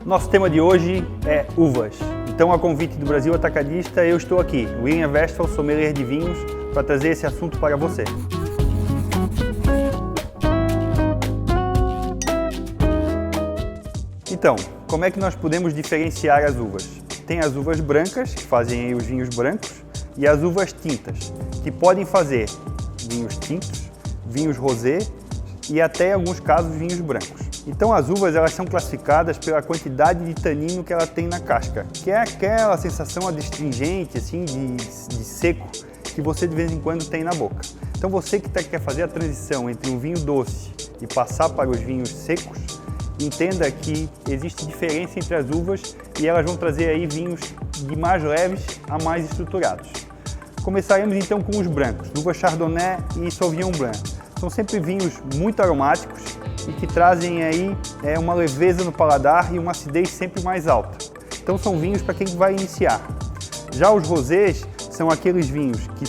Nosso tema de hoje é uvas. Então, a convite do Brasil Atacadista, eu estou aqui, William Westphal, sommelier de vinhos, para trazer esse assunto para você. Então, como é que nós podemos diferenciar as uvas? Tem as uvas brancas, que fazem aí os vinhos brancos, e as uvas tintas, que podem fazer vinhos tintos, vinhos rosé e até, em alguns casos, vinhos brancos. Então, as uvas elas são classificadas pela quantidade de tanino que ela tem na casca, que é aquela sensação adstringente, assim, de seco, que você de vez em quando tem na boca. Então, você que quer fazer a transição entre um vinho doce e passar para os vinhos secos, entenda que existe diferença entre as uvas e elas vão trazer aí vinhos de mais leves a mais estruturados. Começaremos então com os brancos, uva Chardonnay e Sauvignon Blanc. São sempre vinhos muito aromáticos e que trazem aí uma leveza no paladar e uma acidez sempre mais alta. Então são vinhos para quem vai iniciar. Já os rosés são aqueles vinhos que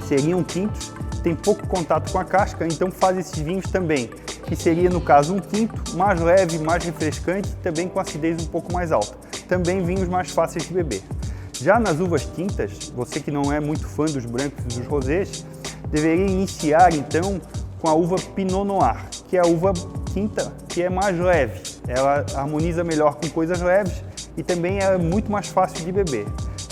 seriam tintos, têm pouco contato com a casca, então fazem esses vinhos também, que seria no caso um tinto mais leve, mais refrescante, também com acidez um pouco mais alta. Também vinhos mais fáceis de beber. Já nas uvas tintas, você que não é muito fã dos brancos e dos rosés, deveria iniciar então com a uva Pinot Noir, que é a uva tinta que é mais leve. Ela harmoniza melhor com coisas leves e também é muito mais fácil de beber.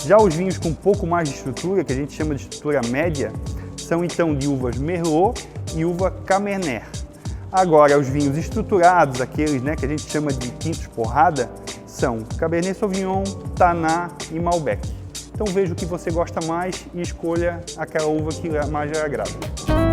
Já os vinhos com um pouco mais de estrutura, que a gente chama de estrutura média, são então de uvas Merlot e uva Cabernet. Agora, os vinhos estruturados, aqueles que a gente chama de tintos porrada, são Cabernet Sauvignon, Tannat e Malbec. Então veja o que você gosta mais e escolha aquela uva que mais lhe agrada.